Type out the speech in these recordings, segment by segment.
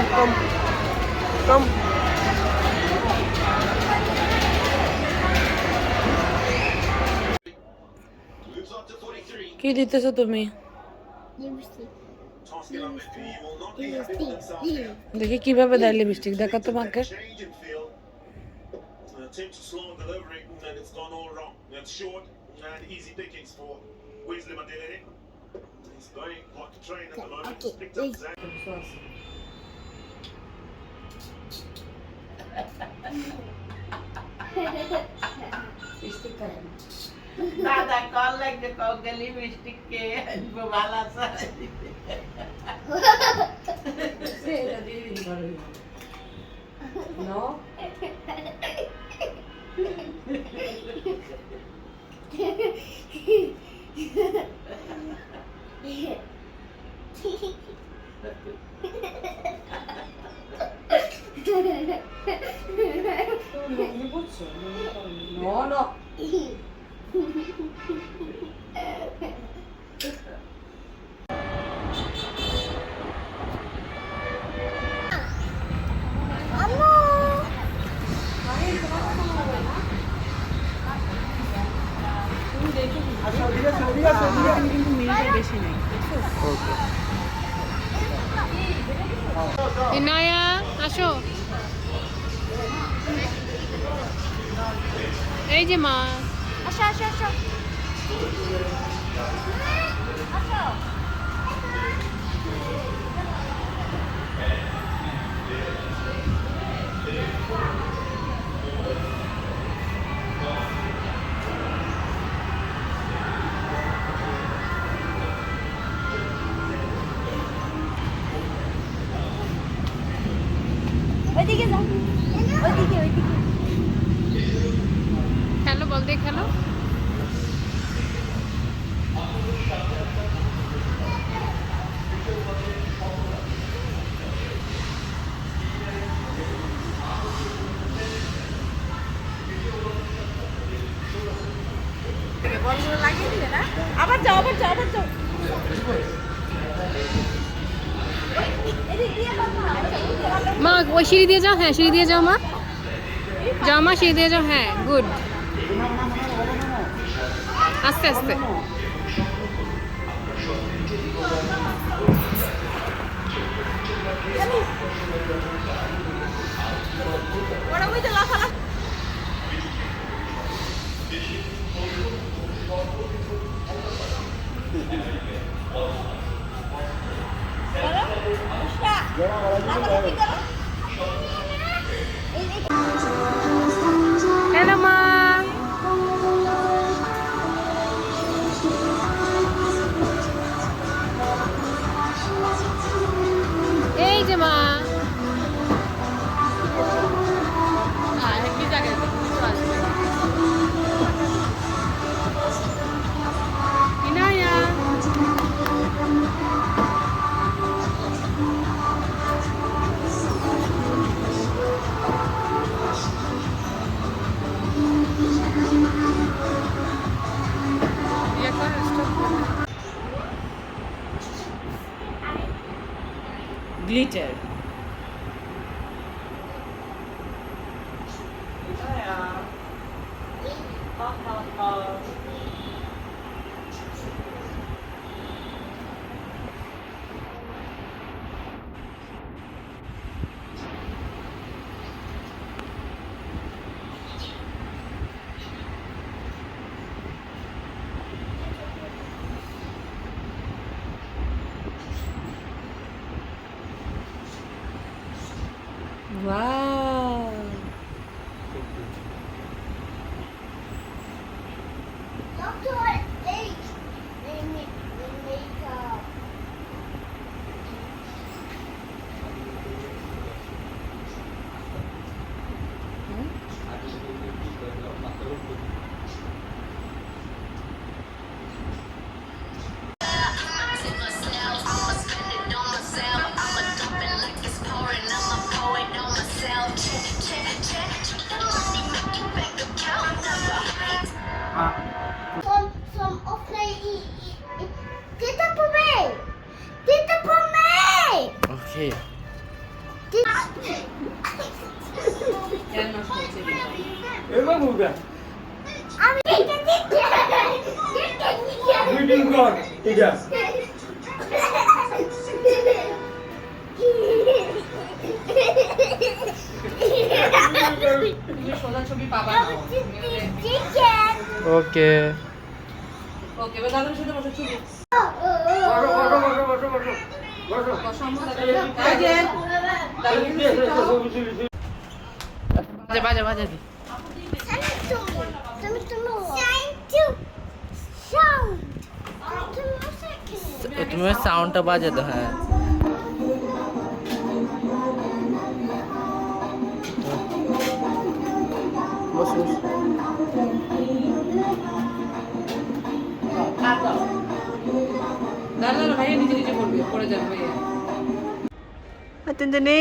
come. কি দিতেছো তুমি? দেখি কিভাবে দেয় লিপস্টিক, দেখা তোমাকে। দাদা কল লাগবে কাউকে লিপস্টিক কে ভালো আছে No. No, no. কিন্তু মিলটা বেশি নেই ইনায়া আসো, এই যে মা। আসো আসো আসো আসো ওইদিকে যাও, ওইদিকে ওইদিকে। খেলো, বল দিয়ে খেলো। বলগুলো লাগিয়ে দিলে না আবার যাও আবার যাও আবার যাও মা ওই সিঁড়ি দিয়ে যাও, হ্যাঁ সিঁড়ি দিয়ে যাও মা, যাও মা সিঁড়ি দিয়ে যাও, হ্যাঁ গুড। আস্তে আস্তে। ওরা ওই যে লাফালাফি হ্যালো মা। এই যে মা। কি জায়গায় Inaya. Glitter Wow. Dr. H. They make কেন নষ্ট হচ্ছে এবার বুঝা আমি এটা দিচ্ছি মিটিং কর ঠিক আছে তুমি সোজা ছবি পাবা না চিকেন ওকে ওকে এবার দাদার সাথে বসে ছবি বাজা বাজা দি তুমি সাউন্ডটা বাজে তো হ্যাঁ দাদা ভাইয়া নিজে নিজে করবে করে যাবে ভাইয়া Atendene.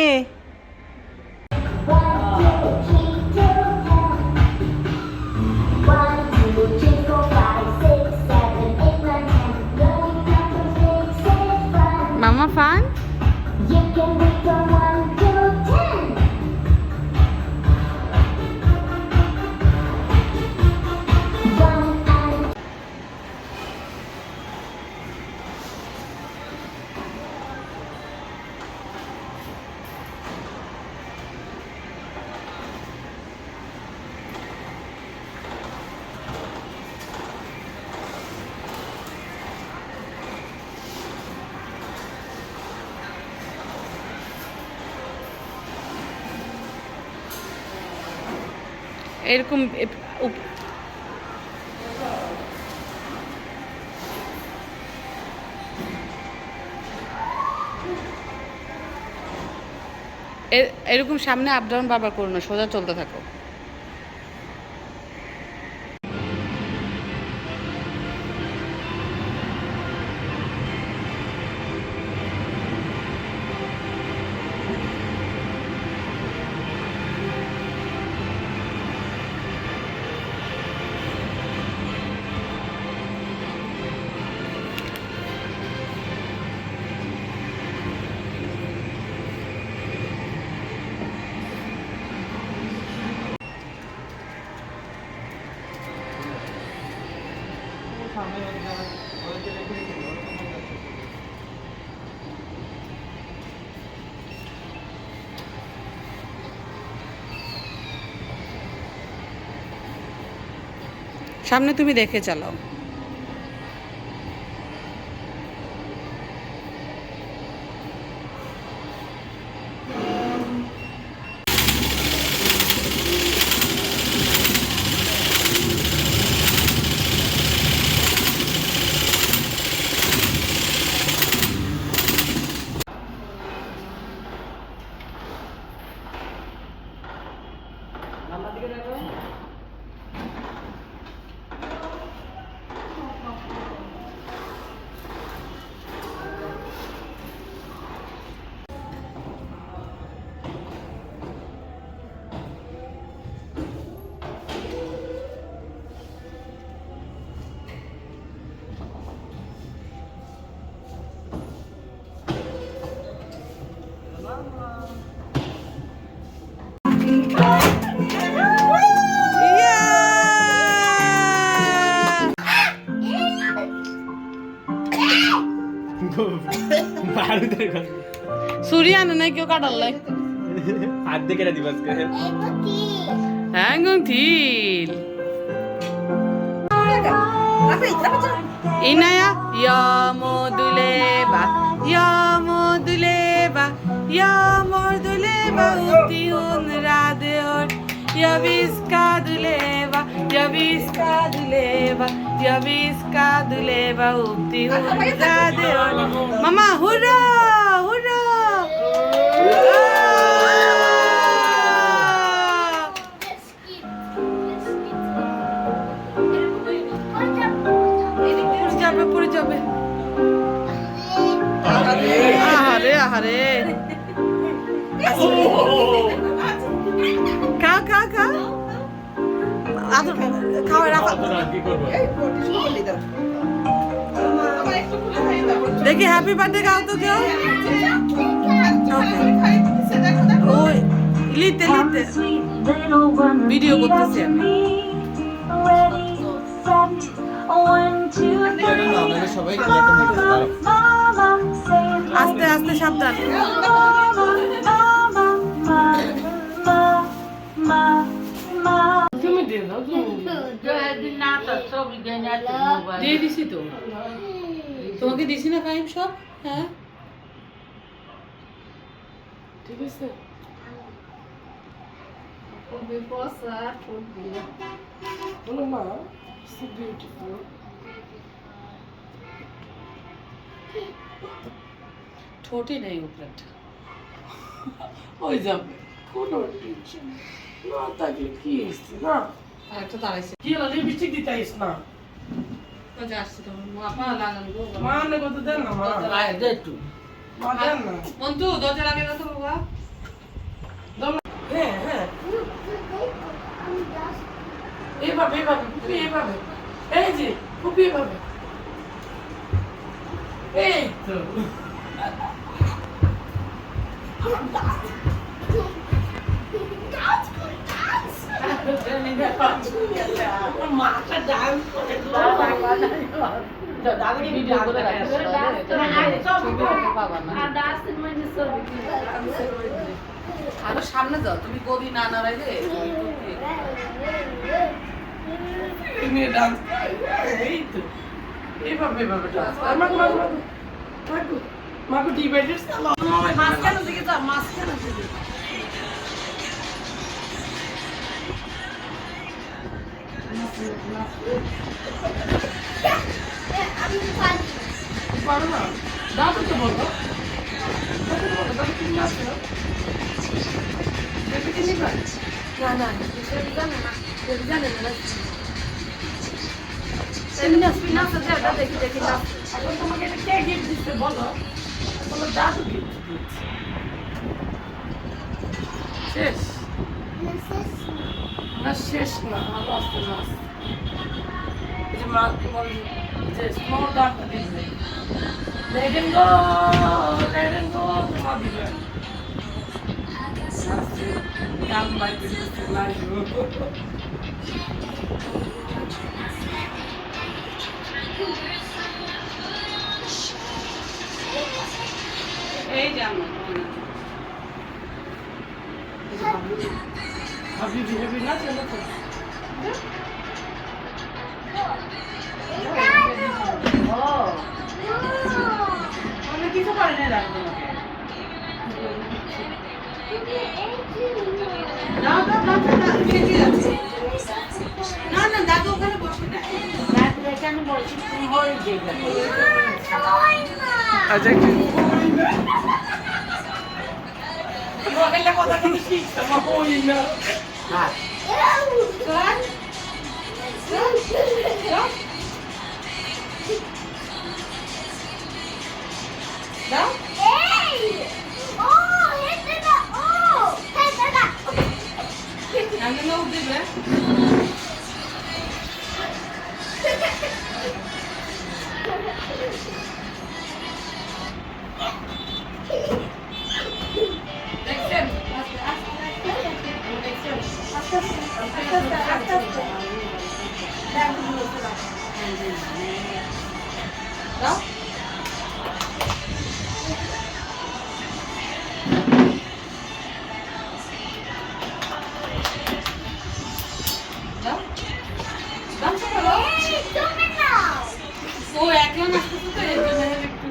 মামা ফান এরকম এরকম সামনে আপ ডাউন বারবার করো না, সোজা চলতে থাকো। সামনে তুমি দেখে চালাও। सूर्या ने क्यों काट ले हाथ दे के दिवस के हैंगों थील इनाया या मोदुलेबा या मोदुलेबा उती उन राधे और या विस्का दुलेबा उती उन राधे और मामा हुर्रा हुर्रा পড়ে যাবে আহারে আহারে খা খা খা খাওয়া রাখা দেখি হ্যাপি বার্থডে গাও তো কেউ ওই ভিডিও করতেছি আমি। সবাই আস্তে আস্তে সাবধান। তুমি দিয়ে দাও দিয়ে দিছি তো। তোমাকে দিছি না ফাইম সব? হ্যাঁ ঠিক আছে। বলো মা, so beautiful. ঠোঁটে নেই উপরেটা। ওই যাবে কোনো টেনশন না থাকলে কি হয়েছে না। একটা দাঁড়াইছে কি হলো লিপস্টিক দিতে আইস না? যে আসছে তোমার আপা লাগান গো মা নে কত দেন না মা। আয় দে একটু। মা দেন না। বন্ধু দরজা লাগিয়ে দাও তো বাবা। হ্যাঁ হ্যাঁ এইভাবে এইভাবে ফুপি এইভাবে। এই যে ফুপি এইভাবে। এই তো মাথা ডান্স করে ভিডিও করে আরো সামনে যাও তুমি গদি না নাড়াইলে তুমি ডান্স এই তো এইভাবে এইভাবে ডান্স মাগো ডিভাইডার চালাও মাঝখানে দিকে যাও মাঝখানে দিকে পারো না দাও তো বলো তোমাকে কে গিফট দিচ্ছে বলো বলো দাদু গিফট দিচ্ছে শেষ না শেষ না আসতে না এই যে মা বলে যে স্মল দাঁতটা দিচ্ছে let him go তোমার দিবে কাম বাই দিচ্ছে লাইভ এই যে আমরা হাবিবি হাবিবি না চলো তো আমি কিছু পারি না রাখবো না না দাদু ওখানে বসে না দাদু এখানে বসে তুমি হয়ে যাবে আচ্ছা কথা কিন্তু শিখতে হই না হ্যাঁ ও একজন আসতেছে তো এই জন্য একটু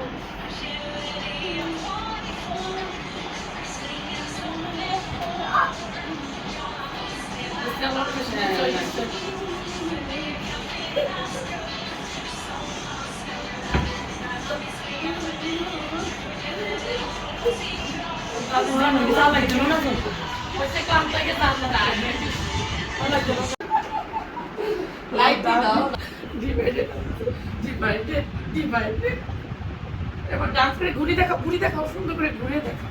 লাইট দাও ডিভাইডেড এবার ডান্স করে ঘুরে দেখাও সুন্দর করে ঘুরে দেখাও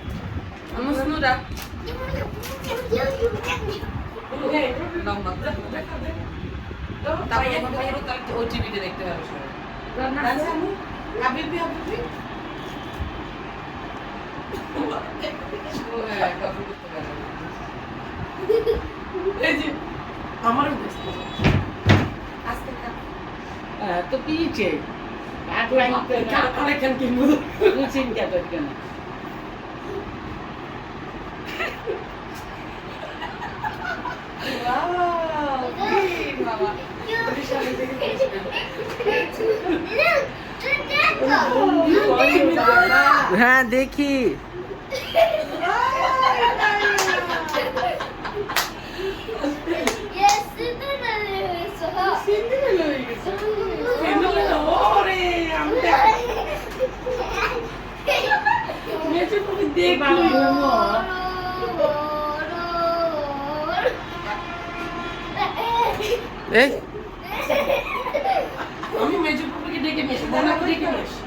আমার সুন্দর ও টিভিতে দেখতে পারো হাবিবি হাবিবি ও হ্যাঁ কপি করতে পারো কিসে আরেকখান কিনবো তুই চিন্তা করতে না হ্যাঁ দেখি এই আমি মেজুপুরকে ডেকে নিয়েছি, ডেকে নিয়েছি।